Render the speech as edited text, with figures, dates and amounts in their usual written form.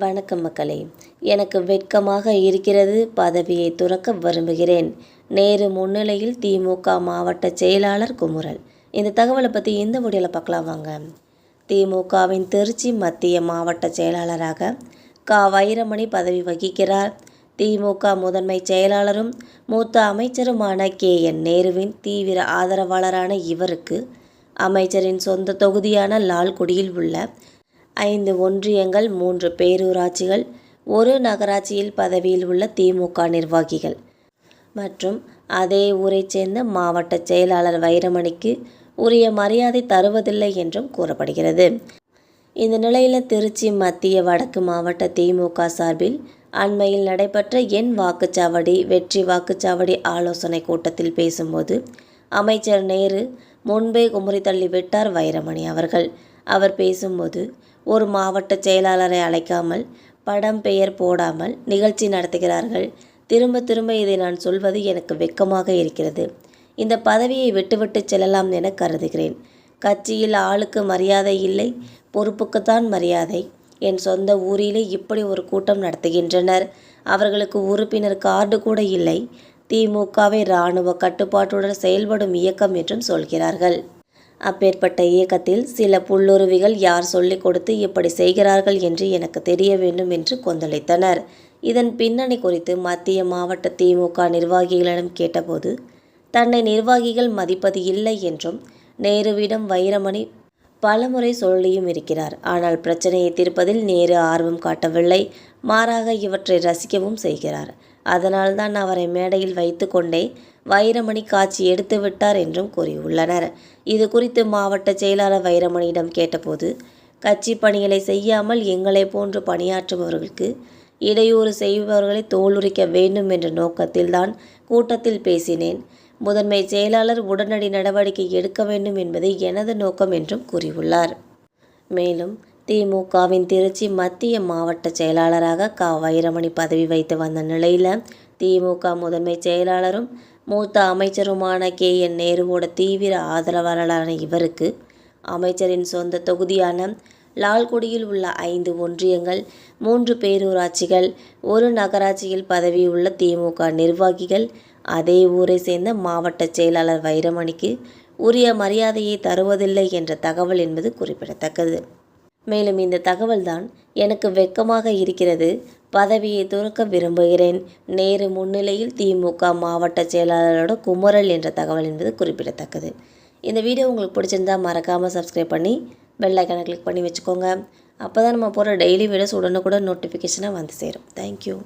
வணக்கம் மக்களே. எனக்கு வெட்கமாக இருக்கிறது, பதவியை துறக்க விரும்புகிறேன். நேரு முன்னிலையில் திமுக மாவட்ட செயலாளர் குமுறல். இந்த தகவலை பற்றி இந்த வீடியோவில் பார்க்கலாம் வாங்க. திமுகவின் திருச்சி மத்திய மாவட்ட செயலாளராக வைரமணி பதவி வகிக்கிறார். திமுக முதன்மை செயலாளரும் மூத்த அமைச்சருமான நேருவின் தீவிர ஆதரவாளரான இவருக்கு அமைச்சரின் சொந்த தொகுதியான லால்குடியில் உள்ள 5 ஒன்றியங்கள், 3 பேரூராட்சிகள், 1 நகராட்சியில் பதவியில் உள்ள திமுக நிர்வாகிகள் மற்றும் அதே ஊரைச் சேர்ந்த மாவட்ட செயலாளர் வைரமணிக்கு உரிய மரியாதை தருவதில்லை என்றும் கூறப்படுகிறது. இந்த நிலையில் திருச்சி மத்திய வடக்கு மாவட்ட திமுக சார்பில் அண்மையில் நடைபெற்ற என் வாக்குச்சாவடி வெற்றி வாக்குச்சாவடி ஆலோசனை கூட்டத்தில் பேசும்போது அமைச்சர் நேரு முன்பே குமுறி தள்ளிவிட்டார் வைரமணி அவர்கள். அவர் பேசும்போது, ஒரு மாவட்ட செயலாளரை அழைக்காமல், படம் பெயர் போடாமல் நிகழ்ச்சி நடத்துகிறார்கள். திரும்ப திரும்ப இதை நான் சொல்வது எனக்கு வெட்கமாக இருக்கிறது. இந்த பதவியை விட்டுவிட்டு செல்லலாம் என கருதுகிறேன். கட்சியில் ஆளுக்கு மரியாதை இல்லை, பொறுப்புக்குத்தான் மரியாதை. என் சொந்த ஊரிலே இப்படி ஒரு கூட்டம் நடத்துகின்றனர். அவர்களுக்கு உறுப்பினர் கார்டு கூட இல்லை. திமுகவை இராணுவ கட்டுப்பாட்டுடன் செயல்படும் இயக்கம் என்றும் சொல்கிறார்கள். அப்பேற்பட்ட இயக்கத்தில் சில புல்லுருவிகள் யார் சொல்லிக் கொடுத்து இப்படி செய்கிறார்கள் என்று எனக்கு தெரிய வேண்டும் என்று கொந்தளித்தனர். இதன் பின்னணி குறித்து மத்திய மாவட்ட திமுக நிர்வாகிகளிடம் கேட்டபோது, தன்னை நிர்வாகிகள் மதிப்பது இல்லை என்றும் நேருவிடம் வைரமணி பலமுறை சொல்லியும் இருக்கிறார். ஆனால் பிரச்சனையை தீர்ப்பதில் நேரு ஆர்வம் காட்டவில்லை. மாறாக இவற்றை ரசிக்கவும் செய்கிறார். அதனால்தான் அவரை மேடையில் வைத்து கொண்டே வைரமணி காட்சி எடுத்து விட்டார் என்றும் கூறியுள்ளனர். இது குறித்து மாவட்ட செயலாளர் வைரமணியிடம் கேட்டபோது, கட்சி பணிகளை செய்யாமல் எங்களை போன்று பணியாற்றுபவர்களுக்கு இடையூறு செய்பவர்களை தோலுரிக்க வேண்டும் என்ற நோக்கத்தில்தான் கூட்டத்தில் பேசினேன். முதன்மை செயலாளர் உடனடி நடவடிக்கை எடுக்க வேண்டும் என்பதே எனது நோக்கம் என்றும் கூறியுள்ளார். மேலும் திமுகவின் திருச்சி மத்திய மாவட்ட செயலாளராக வைரமணி பதவி வைத்து வந்த நிலையில் திமுக முதன்மை செயலாளரும் மூத்த அமைச்சருமான நேருவோட தீவிர ஆதரவாளரான இவருக்கு அமைச்சரின் சொந்த தொகுதியான லால்குடியில் உள்ள 5 ஒன்றியங்கள், 3 பேரூராட்சிகள், 1 நகராட்சியில் பதவியுள்ள திமுக நிர்வாகிகள் அதே ஊரை சேர்ந்த மாவட்ட செயலாளர் வைரமணிக்கு உரிய மரியாதையை தருவதில்லை என்ற தகவல் என்பது குறிப்பிடத்தக்கது. மேலும் இந்த தகவல்தான் எனக்கு வெட்கமாக இருக்கிறது, பதவியை துறக்க விரும்புகிறேன். நேரு முன்னிலையில் திமுக மாவட்ட செயலாளரோட குமுறல் என்ற தகவல் என்பது குறிப்பிடத்தக்கது. இந்த வீடியோ உங்களுக்கு பிடிச்சிருந்தா மறக்காமல் சப்ஸ்கிரைப் பண்ணி பெல் ஐக்கானை கிளிக் பண்ணி வச்சுக்கோங்க. அப்போ தான் நம்ம போகிற டெய்லி வீடியோஸ் உடனுக்குடன் நோட்டிஃபிகேஷனாக வந்து சேரும். தேங்க்யூ.